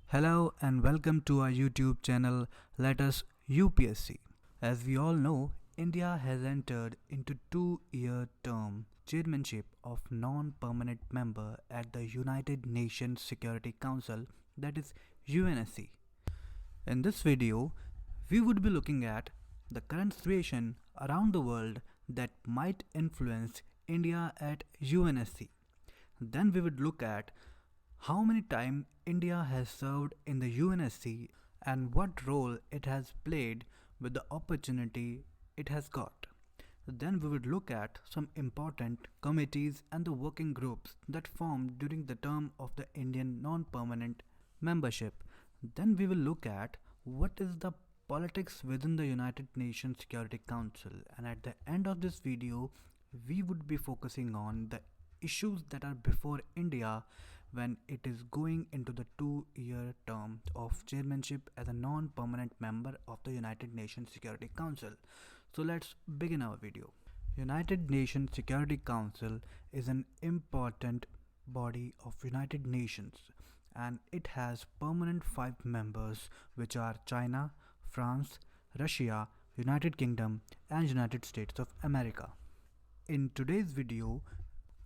Hello and welcome to our YouTube channel Let Us UPSC. As we all know, India has entered into 2-year term chairmanship of non-permanent member at the United Nations Security Council, that is UNSC. In this video, we would be looking at the current situation around the world that might influence India at UNSC. Then we would look at how many time India has served in the UNSC and what role it has played with the opportunity it has got. Then we would look at some important committees and the working groups that formed during the term of the Indian non-permanent membership. Then we will look at what is the politics within the United Nations Security Council, and at the end of this video we would be focusing on the issues that are before India when it is going into the 2-year term of chairmanship as a non-permanent member of the United Nations Security Council. So let's begin our video. United Nations Security Council is an important body of United Nations and it has permanent 5 members, which are China, France, Russia, United Kingdom and United States of America. In today's video,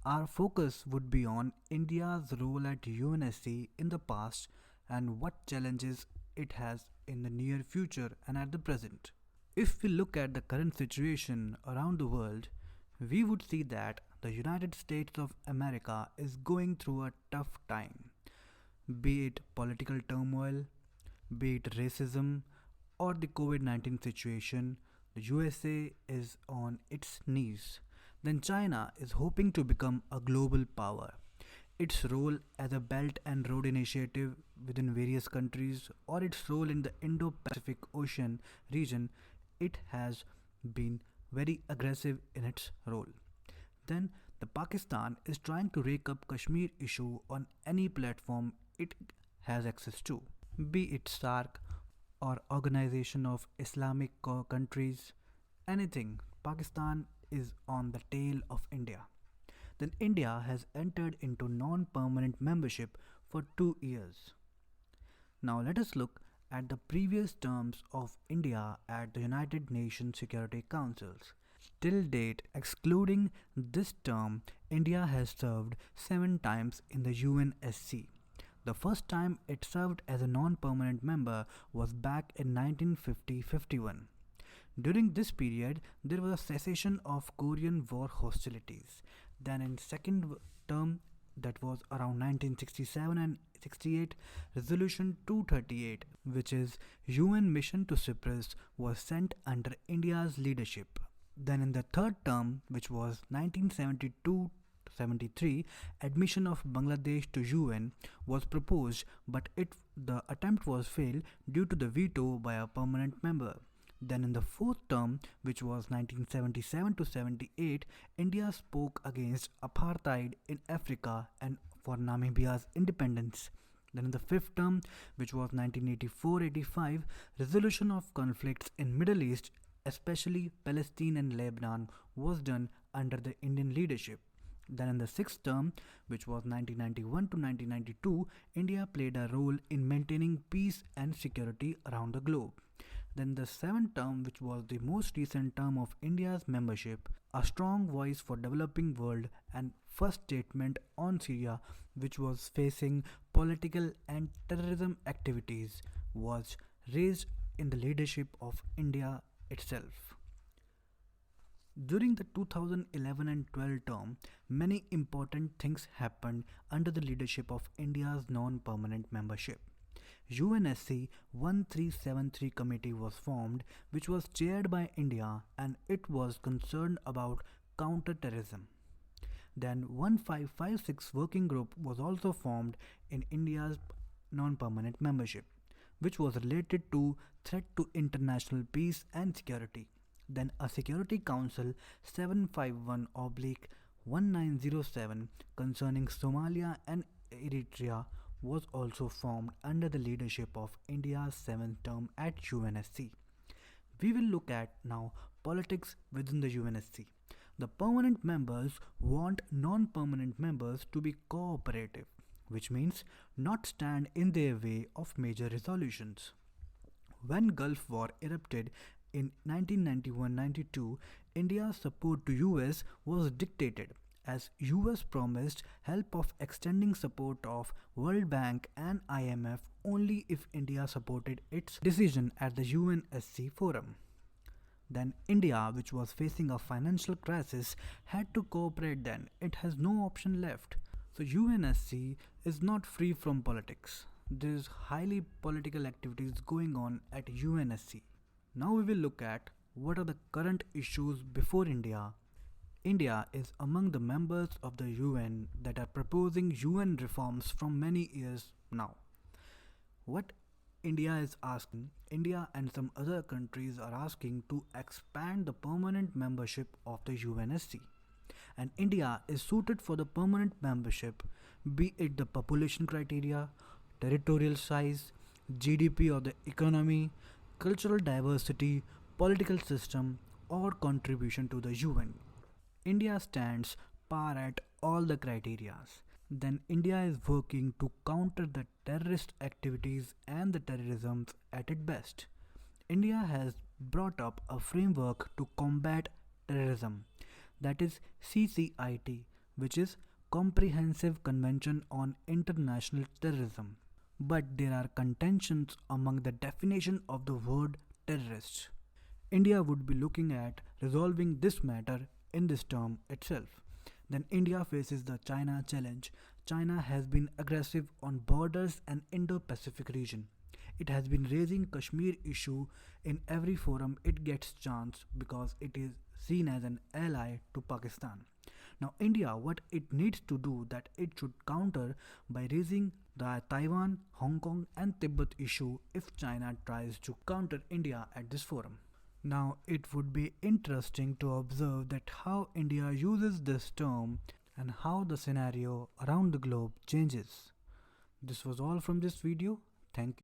our focus would be on India's role at UNSC in the past and what challenges it has in the near future and at the present. If we look at the current situation around the world, we would see that the United States of America is going through a tough time. Be it political turmoil, be it racism, or the COVID-19 situation, the USA is on its knees. Then China is hoping to become a global power. Its role as a Belt and Road Initiative within various countries or its role in the Indo-Pacific Ocean region, it has been very aggressive in its role. Then the Pakistan is trying to rake up Kashmir issue on any platform it has access to, be it SARC or Organization of Islamic Countries, anything. Pakistan is on the tail of India. Then India has entered into non-permanent membership for 2 years. Now let us look at the previous terms of India at the United Nations Security Councils. Till date, excluding this term, India has served 7 times in the UNSC. The first time it served as a non-permanent member was back in 1950-51. During this period, there was a cessation of Korean War hostilities. Then in second term, that was around 1967 and 68, Resolution 238, which is UN Mission to Cyprus, was sent under India's leadership. Then in the third term, which was 1972-73, admission of Bangladesh to UN was proposed, but the attempt was failed due to the veto by a permanent member. Then in the fourth term, which was 1977 to 78, India spoke against apartheid in Africa and for Namibia's independence. Then in the fifth term, which was 1984-85, resolution of conflicts in Middle East, especially Palestine and Lebanon, was done under the Indian leadership. Then in the sixth term, which was 1991 to 1992, India played a role in maintaining peace and security around the globe. Then the seventh term, which was the most recent term of India's membership, a strong voice for developing world and first statement on Syria, which was facing political and terrorism activities, was raised in the leadership of India itself. During the 2011 and 12 term, many important things happened under the leadership of India's non-permanent membership. UNSC 1373 committee was formed, which was chaired by India and it was concerned about counter-terrorism. Then 1556 working group was also formed in India's non-permanent membership, which was related to threat to international peace and security. Then a Security Council 751/1907 concerning Somalia and Eritrea was also formed under the leadership of India's 7th term at UNSC. We will look at now politics within the UNSC. The permanent members want non-permanent members to be cooperative, which means not stand in their way of major resolutions. When Gulf War erupted in 1991-92, India's support to US was dictated as US promised help of extending support of World Bank and IMF only if India supported its decision at the UNSC forum. Then India, which was facing a financial crisis, had to cooperate then. It has no option left. So UNSC is not free from politics. There is highly political activities going on at UNSC. Now we will look at what are the current issues before India. India is among the members of the UN that are proposing UN reforms from many years now. What India and some other countries are asking to expand the permanent membership of the UNSC. And India is suited for the permanent membership, be it the population criteria, territorial size, GDP of the economy, cultural diversity, political system, or contribution to the UN. India stands par at all the criterias. Then India is working to counter the terrorist activities and the terrorism at its best. India has brought up a framework to combat terrorism, that is CCIT, which is Comprehensive Convention on International Terrorism. But there are contentions among the definition of the word terrorist. India would be looking at resolving this matter in this term itself. Then India faces the China challenge. China has been aggressive on borders and Indo-Pacific region. It has been raising Kashmir issue in every forum it gets chance because it is seen as an ally to Pakistan. Now India, what it needs to do that it should counter by raising the Taiwan, Hong Kong and Tibet issue if China tries to counter India at this forum. Now it would be interesting to observe that how India uses this term and how the scenario around the globe changes. This was all from this video. Thank you.